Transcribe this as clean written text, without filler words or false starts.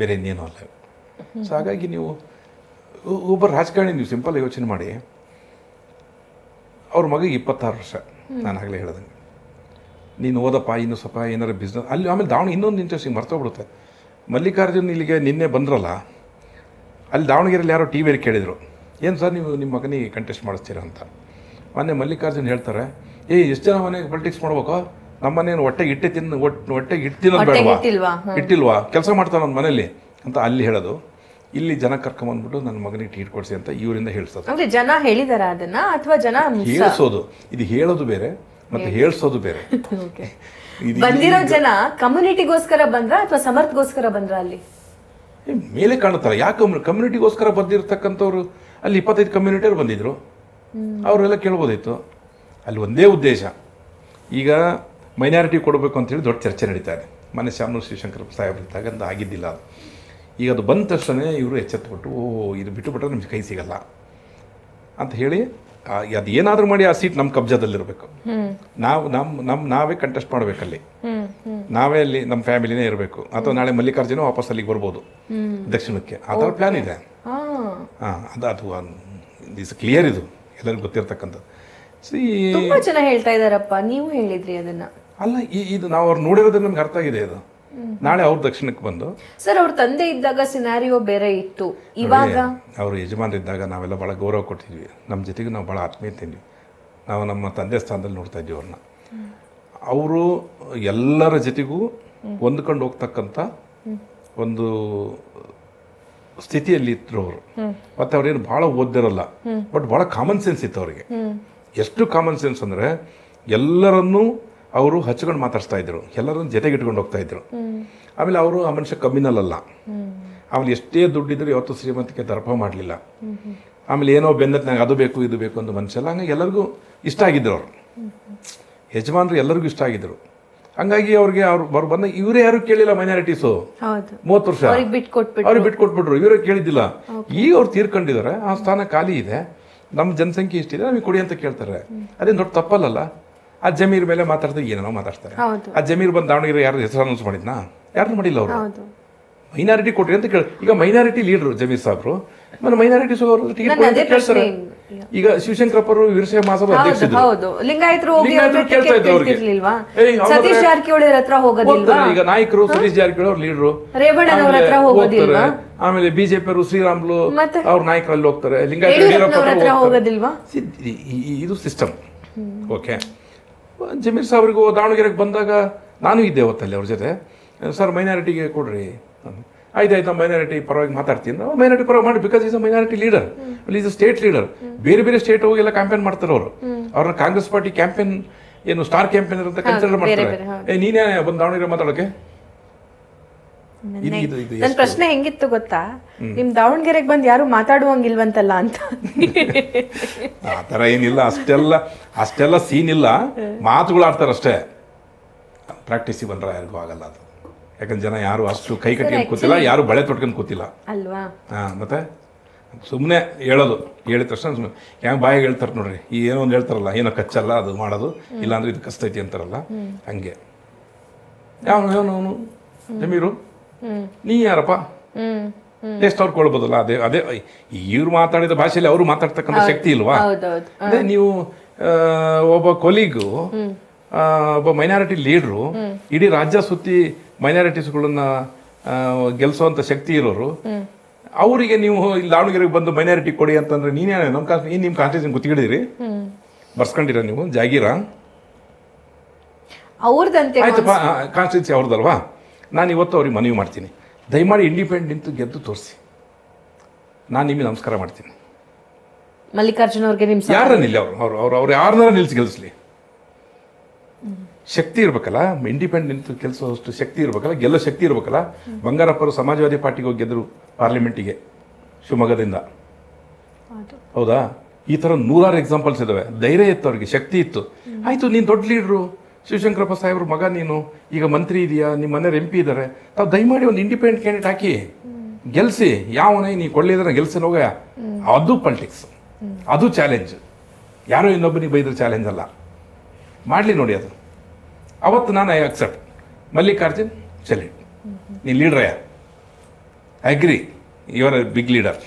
ಬೇರೆ ಇನ್ನೇನು ಅಲ್ಲ. ಸೊ ಹಾಗಾಗಿ ನೀವು ಒಬ್ಬ ರಾಜಕಾರಣಿ ನೀವು ಸಿಂಪಲ್ ಯೋಚನೆ ಮಾಡಿ, ಅವ್ರ ಮಗ 26 ವರ್ಷ, ನಾನು ಆಗಲೇ ಹೇಳ್ದಂಗೆ, ನೀನು ಓದಪ್ಪ ಇನ್ನೂ ಸ್ವಲ್ಪ ಏನಾರು ಬಿಸ್ನೆಸ್ ಅಲ್ಲಿ. ಆಮೇಲೆ ದಾವಣಗೆರೆ ಇನ್ನೊಂದು ಇಂಟ್ರೆಸ್ಟಿಂಗ್ ಮರ್ತೋಗ್ಬಿಡುತ್ತೆ. ಮಲ್ಲಿಕಾರ್ಜುನ್ ಇಲ್ಲಿಗೆ ನಿನ್ನೆ ಬಂದ್ರಲ್ಲ, ಅಲ್ಲಿ ದಾವಣಗೆರೆಯಲ್ಲಿ ಯಾರೋ ಟಿ ವಿಯಲ್ಲಿ ಕೇಳಿದರು, ಏನು ಸರ್ ನೀವು ನಿಮ್ಮ ಮಗನಿಗೆ ಕಂಟೆಸ್ಟ್ ಮಾಡಿಸ್ತೀರಾ ಅಂತ. ಮೊನ್ನೆ ಮಲ್ಲಿಕಾರ್ಜುನ್ ಹೇಳ್ತಾರೆ, ಎಷ್ಟು ಜನ ಮನೆಗೆ ಪೊಲಿಟಿಕ್ಸ್ ಮಾಡ್ಬೇಕು, ನಮ್ಮ ಮನೇನು ಹೊಟ್ಟೆಗೆ ಇಟ್ಟು ಬೇಡವಾ, ಇಟ್ಟಿಲ್ವಾ, ಕೆಲಸ ಮಾಡ್ತಾನೆ ನನ್ನ ಮನೇಲಿ ಅಂತ ಅಲ್ಲಿ ಹೇಳೋದು. ಇಲ್ಲಿ ಜನ ಕರ್ಕೊಂಬಂದ್ಬಿಟ್ಟು ನನ್ನ ಮಗನಿಗೆ ಟೀಟ್ ಕೊಡಿಸಿ ಅಂತ ಇವರಿಂದ ಹೇಳ್ಸೋದು. ಜನ ಹೇಳಿದಾರ ಅದನ್ನ ಅಥವಾ ಜನ ಹೇಳ್ಸೋದು? ಇದು ಹೇಳೋದು ಬೇರೆ ಮತ್ತೆ ಹೇಳ್ಸೋದು ಬೇರೆ. ಬಂದಿರೋ ಜನ ಕಮ್ಯುನಿಟಿಗೋಸ್ಕರ ಬಂದ್ರ ಅಥವಾ ಸಮರ್ಥಗೋಸ್ಕರ ಬಂದ್ರ? ಅಲ್ಲಿ ಮೇಲೆ ಕಾಣುತ್ತಾರೆ. ಯಾಕೆ ಕಮ್ಯುನಿಟಿಗೋಸ್ಕರ ಬಂದಿರತಕ್ಕಂಥವ್ರು ಅಲ್ಲಿ 25 ಕಮ್ಯುನಿಟಿಯವ್ರು ಬಂದಿದ್ರು, ಅವರೆಲ್ಲ ಕೇಳ್ಬೋದಿತ್ತು. ಅಲ್ಲಿ ಒಂದೇ ಉದ್ದೇಶ, ಈಗ ಮೈನಾರಿಟಿ ಕೊಡಬೇಕು ಅಂತೇಳಿ ದೊಡ್ಡ ಚರ್ಚೆ ನಡೀತಾ ಇದೆ. ಮೊನ್ನೆ ಶಾಮನೂರು ಶಿವಶಂಕರ ಸಾಹೇಬ್ರು ಇದ್ದಾಗ ಅಂತ ಆಗಿದ್ದಿಲ್ಲ ಅದು. ಈಗ ಅದು ಬಂದ ತಕ್ಷಣ ಇವರು ಎಚ್ಚೆತ್ಬಿಟ್ಟು, ಇದು ಬಿಟ್ಟುಬಿಟ್ರೆ ನಮ್ಗೆ ಕೈ ಸಿಗಲ್ಲ ಅಂತ ಹೇಳಿ, ಅದು ಏನಾದರೂ ಮಾಡಿ ಆ ಸೀಟ್ ನಮ್ಮ ಕಬ್ಜಾದಲ್ಲಿರಬೇಕು, ನಾವೇ ಕಂಟೆಸ್ಟ್ ಮಾಡಬೇಕಲ್ಲಿ, ನಾವೇ ಅಲ್ಲಿ ನಮ್ಮ ಫ್ಯಾಮಿಲಿನೇ ಇರಬೇಕು, ಅಥವಾ ನಾಳೆ ಮಲ್ಲಿಕಾರ್ಜುನ ವಾಪಸ್ ಅಲ್ಲಿಗೆ ಬರ್ಬೋದು ದಕ್ಷಿಣಕ್ಕೆ. ಆ ಥರ ಪ್ಲ್ಯಾನ್ ಇದೆ. ಅದು ಇದು ಕ್ಲಿಯರ್, ಇದು ಎಲ್ಲರಿಗೂ ಗೊತ್ತಿರ್ತಕ್ಕಂಥದ್ದು. ತುಂಬಾ ಜನ ಹೇಳ್ತಾ ಇದಾರಪ್ಪ, ನೀವು ಹೇಳಿದ್ರಿ ಅದನ್ನ. ಅಲ್ಲ, ಇದು ನಾವು ಅವ್ರು ನೋಡಿರೋದು ನಮ್ಗೆ ಅರ್ಥ ಆಗಿದೆ. ಇದು ನಾಳೆ ಅವ್ರ ದಕ್ಷಿಣಕ್ಕೆ ಬಂದು, ಸರ್ ಅವ್ರ ತಂದೆ ಇದ್ದಾಗ ಸಿನಾರಿಯೋ ಬೇರೆ ಇತ್ತು, ಇವಾಗ ಅವರು ಯಜಮಾನರಿದ್ದಾಗ ನಾವೆಲ್ಲ ಭಾಳ ಗೌರವ ಕೊಟ್ಟಿದ್ವಿ, ನಮ್ಮ ಜೊತೆಗೆ ನಾವು ಭಾಳ ಆತ್ಮೀಯತೆ ಇದ್ವಿ, ನಾವು ನಮ್ಮ ತಂದೆ ಸ್ಥಾನದಲ್ಲಿ ನೋಡ್ತಾ ಇದ್ವಿ ಅವ್ರನ್ನ. ಅವರು ಎಲ್ಲರ ಜೊತೆಗೂ ಹೊಂದ್ಕೊಂಡು ಹೋಗ್ತಕ್ಕಂಥ ಒಂದು ಸ್ಥಿತಿಯಲ್ಲಿ ಇದ್ರು ಅವರು. ಮತ್ತು ಅವ್ರೇನು ಭಾಳ ಓದಿರಲ್ಲ, ಬಟ್ ಭಾಳ ಕಾಮನ್ ಸೆನ್ಸ್ ಇತ್ತು ಅವ್ರಿಗೆ. ಎಷ್ಟು ಕಾಮನ್ ಸೆನ್ಸ್ ಅಂದರೆ ಎಲ್ಲರನ್ನೂ ಅವರು ಹಚ್ಕೊಂಡು ಮಾತಾಡ್ಸ್ತಾ ಇದ್ರು, ಎಲ್ಲರನ್ನು ಜೊತೆಗೆ ಇಟ್ಕೊಂಡು ಹೋಗ್ತಾ ಇದ್ರು. ಆಮೇಲೆ ಅವರು ಆ ಮನುಷ್ಯ ಕಮ್ಮಿನಲ್ಲ, ಆಮೇಲೆ ಎಷ್ಟೇ ದುಡ್ಡಿದ್ರು ಯಾವತ್ತೂ ಶ್ರೀಮಂತಿಕೆ ದರ್ಪ ಮಾಡಲಿಲ್ಲ. ಆಮೇಲೆ ಏನೋ ಬೆನ್ನತ್ನಾಗ ಅದು ಬೇಕು ಇದು ಬೇಕು ಅಂತ ಮನುಷ್ಯ ಅಲ್ಲ. ಹಂಗಾಗಿ ಎಲ್ಲರಿಗೂ ಇಷ್ಟ ಆಗಿದ್ರು ಅವರು, ಯಜಮಾನ್ರು ಎಲ್ಲರಿಗೂ ಇಷ್ಟ ಆಗಿದ್ರು. ಹಂಗಾಗಿ ಅವ್ರಿಗೆ ಅವ್ರು ಬಂದ ಇವರೇ ಯಾರು ಕೇಳಿಲ್ಲ, ಮೈನಾರಿಟೀಸು 30 ವರ್ಷ ಅವ್ರಿಗೆ ಬಿಟ್ಕೊಟ್ಬಿಟ್ರು, ಇವರೇ ಕೇಳಿದ್ದಿಲ್ಲ. ಈಗ ಅವ್ರು ತೀರ್ಕೊಂಡಿದ್ದಾರೆ, ಆ ಸ್ಥಾನ ಖಾಲಿ ಇದೆ, ನಮ್ಮ ಜನಸಂಖ್ಯೆ ಇಷ್ಟಿದೆ, ನಮಗೆ ಕೊಡಿ ಅಂತ ಕೇಳ್ತಾರೆ. ಅದೇನು ದೊಡ್ಡ ತಪ್ಪಲ್ಲಲ್ಲ. ಆ ಜಮೀರ್ ಮೇಲೆ ಮಾತಾಡ್ದಾಗ ಏನೇನೋ ಮಾತಾಡ್ತಾರೆ. ಆ ಜಮೀರ್ ಬಂದು ದಾವಣಗೆರೆ ಯಾರು ಹೆಸರು ಅನೌನ್ಸ್ ಮಾಡಿದ್ನಾ? ಯಾರು ಮಾಡಿಲ್ಲ ಅವರು. ಮೈನಾರಿಟಿ ಕೊಟ್ರಿ ಅಂತ ಕೇಳಿ, ಈಗ ಮೈನಾರಿಟಿ ಲೀಡರು ಜಮೀರ್ ಸಾಬ್ರು, ಮತ್ತೆ ಮೈನಾರಿಟೀಸ್ ಅವರು ಟಿಕೆಟ್ ಕೇಳ್ತಾರೆ. ಈಗ ಶಿವಶಂಕರಪ್ಪರು ವೀರಶೈವ ಮಹಾಸಭಾ ಅಧ್ಯಕ್ಷರು, ಈಗ ನಾಯಕರು ಸತೀಶ್ ಜಾರಕಿಹೊಳಿ ಅವ್ರ ಲೀಡರು, ಆಮೇಲೆ ಬಿಜೆಪಿ ಅವರು ಶ್ರೀರಾಮ್ಲು ಅವ್ರ ನಾಯಕರಲ್ಲಿ ಹೋಗ್ತಾರೆ, ಲಿಂಗಾಯತ ಇದು ಸಿಸ್ಟಮ್. ಓಕೆ, ಜಮೀರ್ ಸಾಬ್ರಿಗೂ ದಾವಣಗೆರೆಗೆ ಬಂದಾಗ ನಾನು ಇದ್ದೆ ಅವತ್ತಲ್ಲಿ ಅವ್ರ ಜೊತೆ. ಸರ್ ಮೈನಾರಿಟಿಗೆ ಕೊಡ್ರಿ, ಆಯ್ತಾಯ್ತು ಮೈನಾರಿಟಿ ಪರವಾಗಿ ಮಾತಾಡ್ತೀನಿ. ನಾವು ಮೈನಾರಿಟಿ ಪರವಾಗಿ ಮಾಡಿ, because is a minority leader, is a state leader. ಬೇರೆ ಬೇರೆ ಸ್ಟೇಟ್ ಹೋಗಿ ಕ್ಯಾಂಪೇನ್ ಮಾಡ್ತಾರೆ ಅವರು. ಅವ್ರನ್ನ ಕಾಂಗ್ರೆಸ್ ಪಾರ್ಟಿ ಕ್ಯಾಂಪೇನ್ ಏನು ಸ್ಟಾರ್ ಕ್ಯಾಂಪೇನರ್ ಅಂತ ಕನ್ಸಿಡರ್ ಮಾಡ್ತಾರೆ. ನೀನೇ ಬಂದು ದಾವಣಗೆರೆ ಮಾತಾಡೋಕೆ. ನನ್ನ ಪ್ರಶ್ನೆ ಹೆಂಗಿತ್ತು ಗೊತ್ತಾ, ನಿಮ್ ದಾವಣಗೆರೆಗೆ ಬಂದು ಯಾರು ಮಾತಾಡುವಂಗಿಲ್ವಂತಲ್ಲ ಅಂತ. ಆ ಥರ ಏನಿಲ್ಲ, ಅಷ್ಟೆಲ್ಲ ಸೀನ್ ಇಲ್ಲ, ಮಾತುಗಳು ಆಡ್ತಾರೆ ಅಷ್ಟೇ. ಪ್ರಾಕ್ಟೀಸಿಗೆ ಬಂದ್ರೆ ಯಾರಿಗೂ ಆಗಲ್ಲ ಅದು. ಯಾಕಂದ್ರೆ ಜನ ಯಾರು ಅಷ್ಟು ಕೈ ಕಟ್ಕೊಂಡು ಕೂತಿಲ್ಲ, ಯಾರು ಬಳೆ ತೊಟ್ಕೊಂಡು ಕೂತಿಲ್ಲ ಅಲ್ವಾ. ಮತ್ತೆ ಸುಮ್ಮನೆ ಹೇಳೋದು, ಹೇಳಿದ ತಕ್ಷಣ ಸುಮ್ಮನೆ ಹೆಂಗೆ ಬಾಯಿಗೆ ಹೇಳ್ತಾರೆ ನೋಡ್ರಿ, ಈ ಏನೋ ಒಂದು ಹೇಳ್ತಾರಲ್ಲ, ಏನೋ ಕಚ್ಚಲ್ಲ ಅದು ಮಾಡೋದು, ಇಲ್ಲಾಂದ್ರೆ ಇದು ಕಷ್ಟ ಐತಿ ಅಂತಾರಲ್ಲ, ಹಂಗೆ. ಅವನು ಜಮೀರು ನೀ ಯಾರಪ್ಪ, ಎಷ್ಟು ಅವ್ರು ಕೊಡ್ಬೋದಲ್ಲ. ಅದೇ ಇವ್ರು ಮಾತಾಡಿದ ಭಾಷೆಯಲ್ಲಿ ಅವರು ಮಾತಾಡ್ತಕ್ಕಂಥ ಶಕ್ತಿ ಇಲ್ವಾ? ಅದೇ ನೀವು ಒಬ್ಬ ಕೊಲೀಗು, ಒಬ್ಬ ಮೈನಾರಿಟಿ ಲೀಡ್ರು, ಇಡೀ ರಾಜ್ಯ ಸುತ್ತಿ ಮೈನಾರಿಟೀಸ್ಗಳನ್ನ ಗೆಲ್ಸೋಂಥ ಶಕ್ತಿ ಇರೋರು, ಅವರಿಗೆ ನೀವು ಇಲ್ಲಿ ದಾವಣಗೆರೆಗೆ ಬಂದು ಮೈನಾರಿಟಿ ಕೊಡಿ ಅಂತಂದ್ರೆ ನೀನೇ ನಿಮ್ಮ ಕಾನ್ಸ್ಟಿಟ್ಯೂಷನ್ ಗೊತ್ತಿಡಿದಿರಿ, ಬರ್ಸ್ಕೊಂಡಿರ ನೀವು ಜಾಗೀರ, ಆಯ್ತಪ್ಪ ಕಾನ್ಸ್ಟಿಟ್ಯೂನ್ಸಿ ಅವ್ರದಲ್ವಾ. ನಾನು ಇವತ್ತು ಅವ್ರಿಗೆ ಮನವಿ ಮಾಡ್ತೀನಿ, ದಯಮಾಡಿ ಇಂಡಿಪೆಂಡೆಂಟ್ ನಿಂತು ಗೆದ್ದು ತೋರಿಸಿ, ನಾನು ನಿಮಗೆ ನಮಸ್ಕಾರ ಮಾಡ್ತೀನಿ. ಮಲ್ಲಿಕಾರ್ಜುನ ಅವ್ರಿಗೆ ಯಾರ ನಿಲ್ಲಿ, ಅವ್ರು ಯಾರನ್ನಾರ ನಿಲ್ಸಿ ಗೆಲ್ಲಿಸ್ಲಿ. ಶಕ್ತಿ ಇರ್ಬೇಕಲ್ಲ, ಇಂಡಿಪೆಂಡೆಂಟ್ ನಿಂತು ಕೆಲಸೋಷ್ಟು ಶಕ್ತಿ ಇರ್ಬೇಕಲ್ಲ, ಗೆಲ್ಲೋ ಶಕ್ತಿ ಇರ್ಬೇಕಲ್ಲ. ಬಂಗಾರಪ್ಪರು ಸಮಾಜವಾದಿ ಪಾರ್ಟಿಗೆ ಹೋಗಿ ಗೆದ್ದರು ಪಾರ್ಲಿಮೆಂಟಿಗೆ ಶಿವಮೊಗ್ಗದಿಂದ, ಹೌದಾ? ಈ ಥರ 100 ಎಕ್ಸಾಂಪಲ್ಸ್ ಇದಾವೆ. ಧೈರ್ಯ ಇತ್ತು ಅವ್ರಿಗೆ, ಶಕ್ತಿ ಇತ್ತು. ಆಯಿತು, ನೀನು ದೊಡ್ಡ ಲೀಡ್ರು, ಶಿವಶಂಕರಪ್ಪ ಸಾಹೇಬ್ರ ಮಗ ನೀನು, ಈಗ ಮಂತ್ರಿ ಇದೆಯಾ, ನಿಮ್ಮ ಮನೆಯವ್ರು MP ಇದ್ದಾರೆ, ತಾವು ದಯಮಾಡಿ ಒಂದು ಇಂಡಿಪೆಂಡೆಂಟ್ ಕ್ಯಾಂಡಿಡೇಟ್ ಹಾಕಿ ಗೆಲ್ಸಿ. ಯಾವನೇ ನೀ ಕೊಳ್ಳಿದ್ರೆ ಗೆಲ್ಸಿ ಹೋಗ. ಅದು ಪಾಲಿಟಿಕ್ಸ್, ಅದು ಚಾಲೆಂಜ್. ಯಾರೋ ಇನ್ನೊಬ್ಬನಿಗೆ ಬೈದ್ರೆ ಚಾಲೆಂಜ್ ಅಲ್ಲ, ಮಾಡಲಿ ನೋಡಿ ಅದು. ಅವತ್ತು ನಾನು ಐ ಅಕ್ಸೆಪ್ಟ್. ಮಲ್ಲಿಕಾರ್ಜುನ್ ಚಲಿ, ನೀ ಲೀಡ್ರಯ್ಯ, agree, you are a big leader.